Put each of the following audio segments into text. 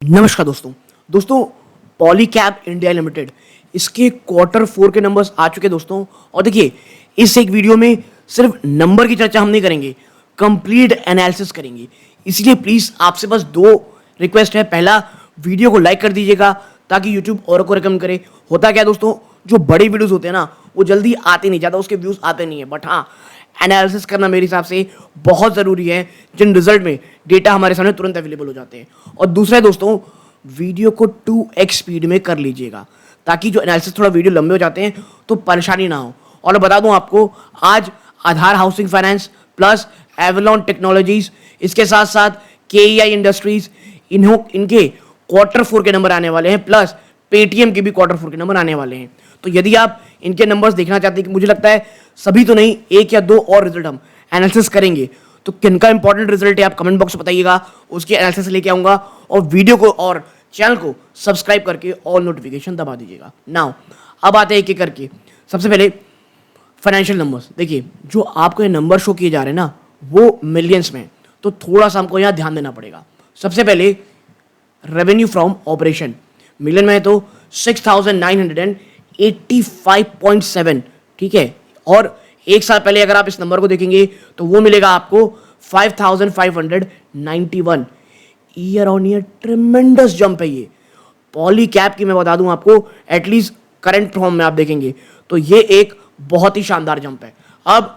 नमस्कार दोस्तों Polycab India limited इसके क्वार्टर 4 के नंबर्स आ चुके हैं दोस्तों। और देखिए, इस एक वीडियो में सिर्फ नंबर की चर्चा हम नहीं करेंगे, कंप्लीट एनालिसिस करेंगे। इसलिए प्लीज़ आपसे बस दो रिक्वेस्ट है। पहला, वीडियो को लाइक कर दीजिएगा ताकि यूट्यूब और को रिकमेंड करे। होता क्या दोस्तों, जो बड़ी वीडियोस होते हैं ना, वो जल्दी आते नहीं, ज़्यादा उसके व्यूज़ आते नहीं है। बट हाँ, एनालिसिस करना मेरे हिसाब से बहुत ज़रूरी है, जिन रिजल्ट में डेटा हमारे सामने तुरंत अवेलेबल हो जाते हैं। और दूसरा है दोस्तों, वीडियो को 2x स्पीड में कर लीजिएगा ताकि जो एनालिसिस थोड़ा वीडियो लंबे हो जाते हैं तो परेशानी ना हो। और मैं बता दूं आपको, आज Aadhaar housing finance plus Avalon technologies, इसके साथ साथ केईआई इंडस्ट्रीज, इनके क्वार्टर 4 के नंबर आने वाले हैं, प्लस पेटीएम के भी क्वार्टर 4 के नंबर आने वाले हैं। तो यदि आप इनके नंबर्स देखना चाहते हैं, कि मुझे लगता है सभी तो नहीं, एक या दो और रिजल्ट हम एनालिसिस करेंगे, तो किनका इंपॉर्टेंट रिजल्ट है आप कमेंट बॉक्स में बताइएगा, उसकी एनालिसिस लेके आऊंगा। और वीडियो को और चैनल को सब्सक्राइब करके ऑल नोटिफिकेशन दबा दीजिएगा। नाउ अब आते हैं एक एक करके। सबसे पहले फाइनेंशियल नंबर्स। देखिए, जो आपको ये नंबर शो किए जा रहे हैं ना, वो मिलियंस में, तो थोड़ा सा हमको यहाँ ध्यान देना पड़ेगा। सबसे पहले रेवेन्यू फ्रॉम ऑपरेशन मिलियन में है तो 6,985.7, ठीक है। और एक साल पहले अगर आप इस नंबर को देखेंगे तो वो मिलेगा आपको 5,591। Year on year tremendous jump है ये। पॉलीकैब की मैं बता दूं आपको, एटलीस्ट करंट फॉर्म में आप देखेंगे तो ये एक बहुत ही शानदार जंप है। अब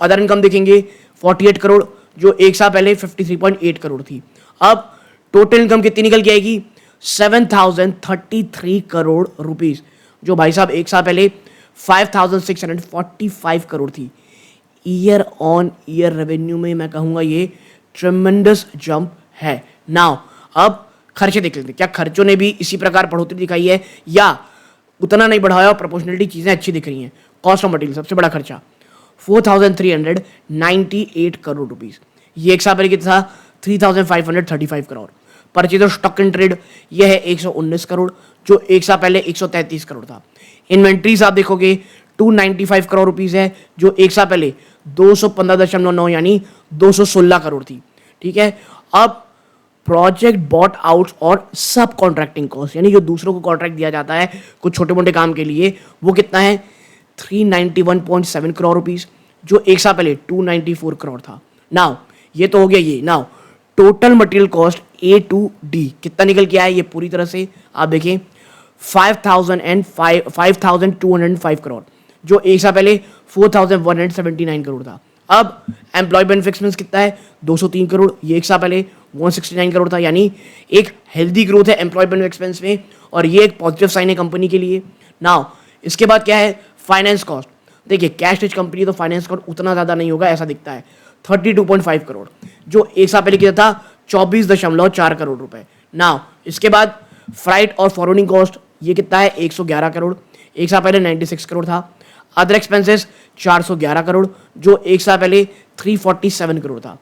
अदर इनकम देखेंगे 48 करोड़, जो एक साल पहले 53.8 करोड़ थी। अब टोटल इनकम कितनी निकल के आएगी? 7,033 करोड़ रुपीस, जो भाई साहब एक साल पहले 5,645 करोड़ थी। ईयर ऑन ईयर रेवेन्यू में मैं कहूंगा ये ट्रेमेंडस जंप है। नाउ अब खर्चे देख लेते हैं, क्या खर्चों ने भी इसी प्रकार बढ़ोतरी दिखाई है या उतना नहीं बढ़ाया और प्रोपोर्शनलिटी चीजें अच्छी दिख रही हैं। कॉस्ट ऑफ मटेरियल सबसे बड़ा खर्चा 4,398 करोड़ रुपीस, ये एक साल पहले कितना था? 3,535 crore. Purchase of stock in trade यह है 119 करोड़, जो एक साल पहले 133 करोड़ था। इन्वेंट्रीज आप देखोगे 295 करोड़ रुपीस है, जो एक साल पहले 215.9 यानी 216 करोड़ थी, ठीक है। अब प्रोजेक्ट बॉट आउट और सब कॉन्ट्रैक्टिंग कॉस्ट, यानी जो दूसरों को कॉन्ट्रैक्ट दिया जाता है कुछ छोटे मोटे काम के लिए, वो कितना है? 391.7 करोड़ रुपीस, जो एक साल पहले 294 करोड़ था। नाउ ये तो हो गया ये। Now total material cost A to D कितना निकल के आया ये पूरी तरह से आप देखें 5,205 करोड़, जो एक साल पहले 4,179 करोड़ था। अब एम्प्लॉय बेनिफिट एक्सपेंस कितना है? 203 करोड़, ये एक साल पहले 169 करोड़ था। यानी एक हेल्दी ग्रोथ है एम्प्लॉय बेनिफिट एक्सपेंस में, और ये एक पॉजिटिव साइन है कंपनी के लिए। नाउ इसके बाद क्या है? Finance cost. देखिए, कैश रिच कंपनी तो फाइनेंस कॉस्ट उतना ज़्यादा नहीं होगा ऐसा दिखता है, 32.5 करोड़, जो एक साल पहले किया था 24.4 करोड़ रुपए। नाउ इसके बाद फ्राइट और फॉरवर्डिंग कॉस्ट, ये कितना है? 111 करोड़, एक साल पहले 96 करोड़ था। अदर एक्सपेंसेस 411 करोड़, जो एक साल पहले 347 करोड़ था।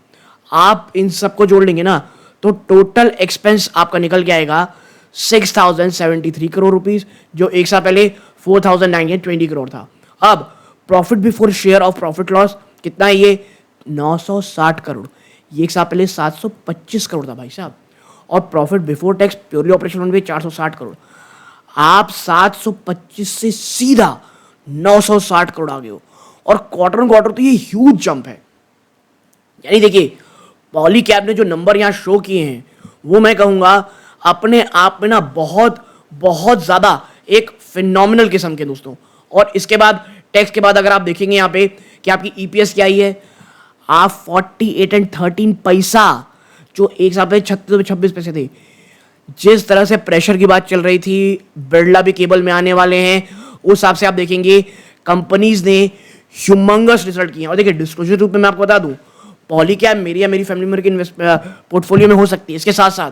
आप इन सबको जोड़ लेंगे ना तो टोटल एक्सपेंस आपका निकल के आएगा 6,073 करोड़ रुपीस, जो एक साल पहले 4,920 करोड़ था। अब profit before share of profit loss कितना है? ये 960 करोड़, ये एक साल पहले 725 करोड़ था भाई साहब। और profit before tax purely operation में 460 करोड़। आप 725 से सीधा 960 करोड़ आ गए हो, और क्वार्टर ऑन क्वार्टर तो ये ह्यूज जंप है। यानी देखिए, पॉलीकैब ने जो नंबर यहाँ शो किए हैं वो मैं कहूँगा अपने आप में ना बहुत बहुत ज़्यादा एक फिनोमिनल किस्म के दोस्तों। और इसके बाद टैक्स के बाद अगर आप देखेंगे यहाँ पे कि आपकी ईपीएस क्या आई है, आप 48.13 पैसा, जो एक साल पहले 36 पैसे थे। जिस तरह से प्रेशर की बात चल रही थी, बिरला भी केबल में आने वाले हैं, उस हिसाब से आप देखेंगे कंपनीज ने ह्यूमंगस रिजल्ट किए हैं। और देखिए, डिस्क्लोजर रूप में मैं आपको बता दूं, पॉलीकैब मेरी या मेरी फैमिली मेंबर के पोर्टफोलियो में हो सकती है। इसके साथ साथ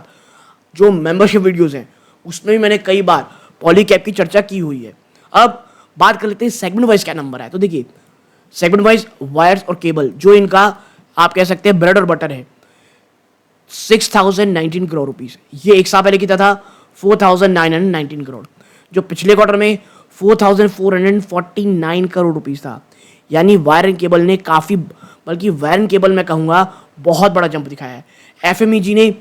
जो मेंबरशिप वीडियोस हैं उसमें भी मैंने कई बार पॉलीकैब की चर्चा की हुई है। अब बात कर लेते हैं सेगमेंट वाइज क्या नंबर है। तो देखिए, सेगमेंट वाइज वायर्स और केबल, जो इनका आप कह सकते हैं ब्रेड और बटर है, 6,019 करोड़ रुपीस, ये एक साल पहले कितना था? 4,919 करोड़, जो पिछले क्वार्टर में 4,449 करोड़ रुपीस था। यानी वायर एंड केबल ने काफ़ी, बल्कि वायर एंड केबल मैं कहूँगा बहुत बड़ा जंप दिखाया है। एफएमईजी ने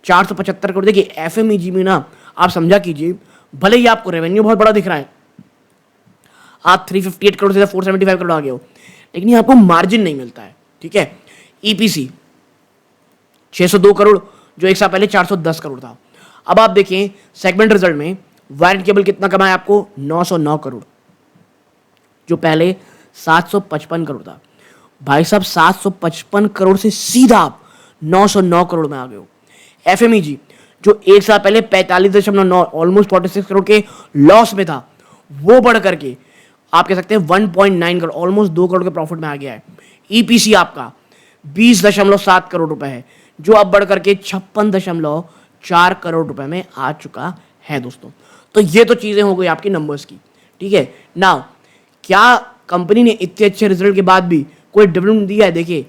475 करोड़। देखिए एफएमईजी में ना आप समझा कीजिए, भले ही आपको रेवेन्यू बहुत बड़ा दिख रहा है, आप 358 करोड़ से 475 करोड़ आ गए हो, लेकिन ये आपको मार्जिन नहीं मिलता है। ठीक है, ईपीसी 602 करोड़ जो एक साल पहले 410 करोड़ था। अब आप देखें सेगमेंट रिजल्ट में वायर एंड केबल कितना कमाया आपको, 909 करोड़ जो पहले 755 करोड़ था। भाई साहब 755 करोड़ से सीधा आप 909 करोड़ में आ गए हो। एफएमईजी जो एक साल पहले 45.9 ऑलमोस्ट 46 करोड़ के लॉस में था, वो बढ़ करके आप कह सकते हैं 1.9 करोड़ ऑलमोस्ट 2 करोड़ के प्रॉफिट में आ गया है। ईपीसी आपका 20.7 करोड़ रुपए है जो अब बढ़ करके 56.4 करोड़ रुपए में आ चुका है दोस्तों। तो ये तो चीजें हो गई आपकी नंबर्स की। ठीक है, नाउ क्या कंपनी ने इतने अच्छे रिजल्ट के बाद भी कोई डिविडेंड दिया है? देखिए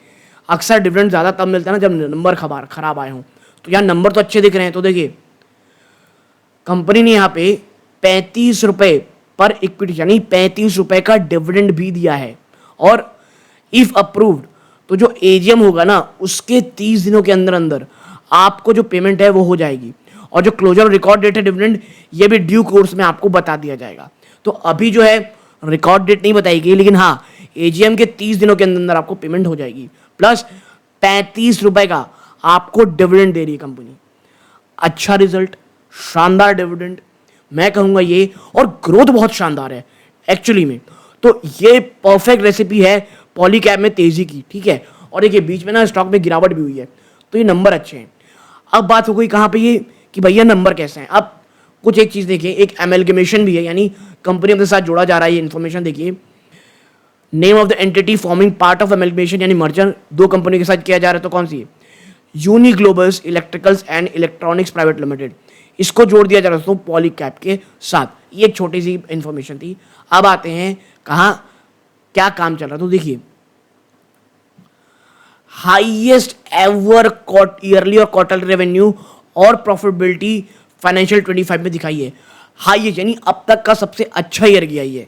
अक्सर डिविडेंड ज्यादा तब मिलता है ना जब नंबर खराब आए हों। तो यहाँ नंबर तो अच्छे दिख रहे हैं, तो देखिए कंपनी ने यहाँ पे 35 रुपए पर इक्विटी यानी 35 रुपए का डिविडेंड भी दिया है। और इफ अप्रूव्ड तो जो एजीएम होगा ना उसके 30 दिनों के अंदर अंदर आपको जो पेमेंट है वो हो जाएगी। और जो क्लोजर रिकॉर्ड डेट है डिविडेंड, ये भी ड्यू कोर्स में आपको बता दिया जाएगा। तो अभी जो है रिकॉर्ड डेट नहीं बताई गई, लेकिन हाँ एजीएम के 30 दिनों के अंदर अंदर आपको पेमेंट हो जाएगी। प्लस 35 रुपए का आपको डिविडेंड दे रही है कंपनी। अच्छा रिजल्ट, शानदार डिविडेंड मैं कहूंगा ये, और ग्रोथ बहुत शानदार है एक्चुअली में। तो ये परफेक्ट रेसिपी है पॉलीकैब में तेजी की। ठीक है, और देखिए बीच में ना स्टॉक में गिरावट भी हुई है, तो ये नंबर अच्छे हैं। अब बात हो गई कहाँ पे ये कि भैया नंबर कैसे हैं। अब कुछ एक चीज देखिए, एक एमलगमेशन भी है, यानी कंपनी अपने साथ जोड़ा जा रहा है। ये इन्फॉर्मेशन देखिए, name of the entity forming part of amalgamation यानी मर्जर दो कंपनी के साथ किया जा रहा है। तो कौन सी है? Uni globals electricals and electronics private limited, इसको जोड़ दिया जा रहा है दोस्तों पॉलीकैब के साथ। ये एक छोटी सी इंफॉर्मेशन थी। अब आते हैं कहाँ क्या काम चल रहा है। तो देखिए हाईएस्ट एवर ईयरली और क्वार्टरली रेवेन्यू और प्रॉफिटेबिलिटी फाइनेंशियल 25 में दिखाई है। हाईएस्ट यानी अब तक का सबसे अच्छा ईयर गया ये,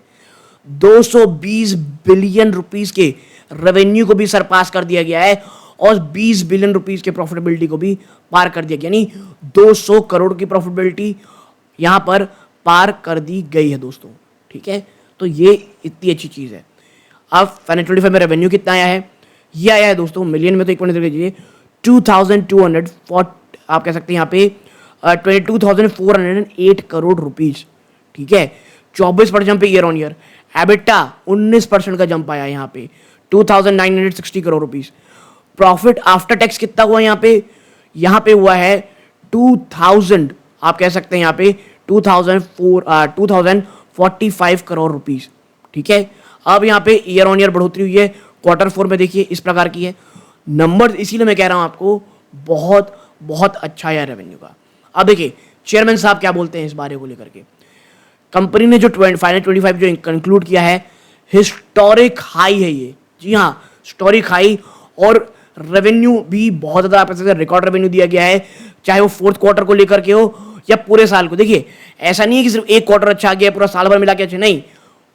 220 बिलियन रुपीस के रेवेन्यू को भी सरपास कर दिया गया है और 20 बिलियन रुपीस के प्रॉफिटेबिलिटी को भी पार कर दिया गया, यानी 200 करोड़ की प्रॉफिटेबिलिटी यहां पर पार कर दी गई है दोस्तों। ठीक है, तो ये इतनी अच्छी चीज है। अब फाइनेंशियल 25 में रेवेन्यू कितना आया है? ये आया है दोस्तों मिलियन में, तो एक मिनट दीजिए, 2240 आप कह सकते हैं यहाँ पे 22,408 करोड़ रुपीज। ठीक है, 24% jump year on year. EBITDA 19% का जंप आया यहाँ पे 2,960 crore rupees. Profit after tax कितना हुआ यहाँ पे हुआ है 2000 आप कह सकते हैं यहाँ पे 2045 करोड़ रुपीज। ठीक है, अब यहाँ पे ईयर ऑन ईयर बढ़ोतरी हुई है। क्वार्टर 4 में देखिए इस प्रकार की है नंबर, इसीलिए मैं कह रहा हूं आपको बहुत बहुत अच्छा है रेवेन्यू का। अब देखिए चेयरमैन साहब क्या बोलते हैं इस बारे को लेकर के। कंपनी ने जो फाइनल 25 जो कंक्लूड किया है, हिस्टोरिक हाई है ये। जी हाँ, हिस्टोरिक हाई, और रेवेन्यू भी बहुत ज्यादा आप रिकॉर्ड रेवेन्यू दिया गया है, चाहे वो फोर्थ क्वार्टर को लेकर के हो या पूरे साल को। देखिए ऐसा नहीं है कि सिर्फ एक क्वार्टर अच्छा गया पूरा साल भर मिला के अच्छा, नहीं,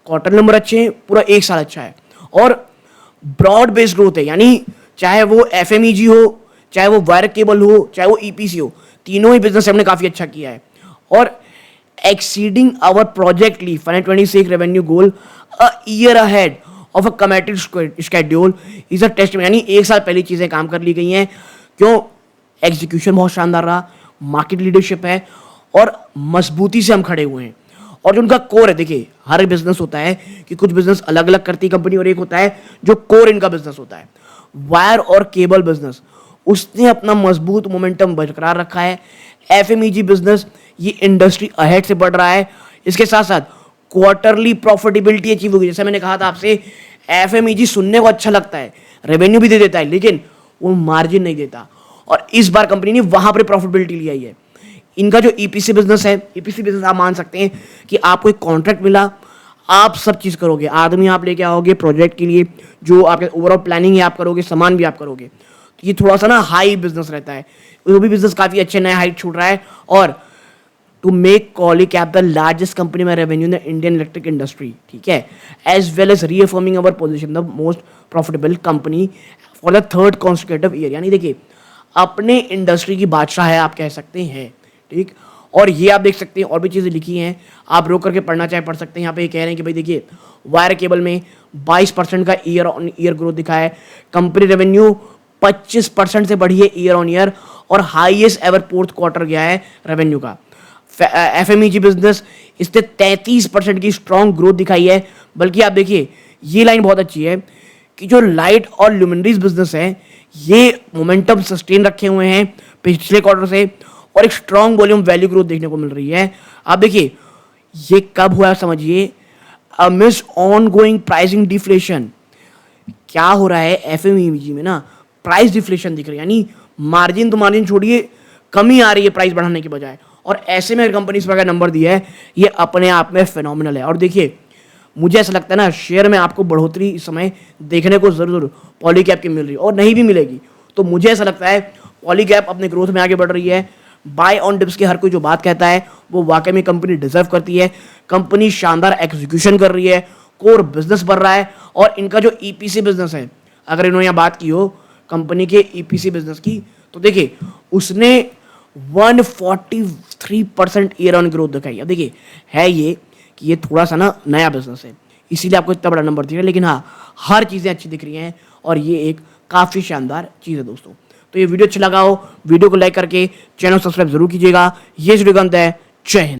क्वार्टर नंबर अच्छे हैं, पूरा एक साल अच्छा है। और ब्रॉड बेस्ड ग्रोथ है, यानी चाहे वो एफएमईजी हो, चाहे वो वायर केबल हो, चाहे वो ईपीसी हो, तीनों ही बिजनेस हमने काफी अच्छा किया है। और exceeding our projected financial 26 revenue goal a year ahead of a committed schedule is a test, यानी एक साल पहले चीजें काम कर ली गई हैं। क्यों? एग्जीक्यूशन बहुत शानदार रहा, मार्केट लीडरशिप है और मजबूती से हम खड़े हुए हैं। और जो उनका कोर है, देखिए हर बिजनेस होता है कि कुछ बिजनेस अलग अलग करती है कंपनी, और एक होता है जो कोर इनका बिजनेस होता है। वायर और केबल बिजनेस उसने अपना मजबूत मोमेंटम बरकरार रखा है। एफएमईजी बिजनेस ये इंडस्ट्री अहेड से बढ़ रहा है। इसके साथ साथ क्वार्टरली प्रॉफिटेबिलिटी अचीव होगी। जैसे मैंने कहा था आपसे, एफएमईजी सुनने को अच्छा लगता है, रेवेन्यू भी दे देता है, लेकिन वो मार्जिन नहीं देता, और इस बार कंपनी ने वहां पर प्रॉफिटेबिलिटी ली आई है। इनका जो ईपीसी बिजनेस है, ईपीसी बिजनेस आप मान सकते हैं कि आपको एक कॉन्ट्रैक्ट मिला, आप सब चीज करोगे, आदमी आप लेके आओगे प्रोजेक्ट के लिए, जो आपके ओवरऑल प्लानिंग है आप करोगे, सामान भी आप करोगे। तो ये थोड़ा सा ना हाई बिजनेस रहता है, वो भी बिजनेस काफी अच्छे नए हाइट छूट रहा है। और to make Polycab the largest company में revenue in the Indian electric industry, ठीक है, as well as reaffirming our position the most profitable company for the third consecutive year. यानी देखिए अपने इंडस्ट्री की बादशाह है, आप कह सकते हैं। ठीक, और ये आप देख सकते हैं और भी चीज़ें लिखी हैं, आप रोक करके पढ़ना चाहे पढ़ सकते हैं। यहाँ पे ये कह रहे हैं कि भाई देखिए वायर केबल में 22% का ईयर ऑन ईयर ग्रोथ दिखा है, कंपनी रेवेन्यू 25% से बढ़ी है ईयर ऑन ईयर, और हाईएस्ट एवर फोर्थ क्वार्टर गया है रेवेन्यू का। एफएमईजी बिजनेस इसने 33% की स्ट्रॉन्ग ग्रोथ दिखाई है। बल्कि आप देखिए ये लाइन बहुत अच्छी है कि जो लाइट और ल्यूमिनरीज बिजनेस है ये मोमेंटम सस्टेन रखे हुए हैं पिछले क्वार्टर से, और एक स्ट्रॉन्ग वॉल्यूम वैल्यू ग्रोथ देखने को मिल रही है। आप देखिए ये कब हुआ समझिए, Amish on going pricing deflation. क्या हो रहा है एफएमईजी में ना, प्राइस डिफ्लेशन दिख रही है, यानी मार्जिन तो मार्जिन छोड़िए, कमी आ रही है प्राइस बढ़ाने के बजाय। और ऐसे में कंपनी इस प्रकार नंबर दिया है, ये अपने आप में फिनोमिनल है। और देखिए मुझे ऐसा लगता है ना, शेयर में आपको बढ़ोतरी इस समय देखने को जरूर पॉलीकैब की मिल रही है, और नहीं भी मिलेगी तो मुझे ऐसा लगता है पॉलीकैब अपने ग्रोथ में आगे बढ़ रही है। बाय ऑन डिप्स की हर कोई जो बात कहता है वो वाकई में कंपनी डिजर्व करती है। कंपनी शानदार एग्जीक्यूशन कर रही है, कोर बिजनेस बढ़ रहा है, और इनका जो ईपीसी बिजनेस है, अगर इन्होंने यहाँ बात की हो कंपनी के ईपीसी बिजनेस की, तो देखिए उसने 143% ईयर ऑन ग्रोथ दिखाई। अब देखिए है ये कि ये थोड़ा सा ना नया बिजनेस है, इसीलिए आपको इतना बड़ा नंबर दिख रहा है, लेकिन हाँ हर चीज़ें अच्छी दिख रही हैं, और ये एक काफ़ी शानदार चीज़ है दोस्तों। तो ये वीडियो अच्छा लगा हो, वीडियो को लाइक करके चैनल सब्सक्राइब जरूर कीजिएगा। ये श्रीकांत है, जय हिंद।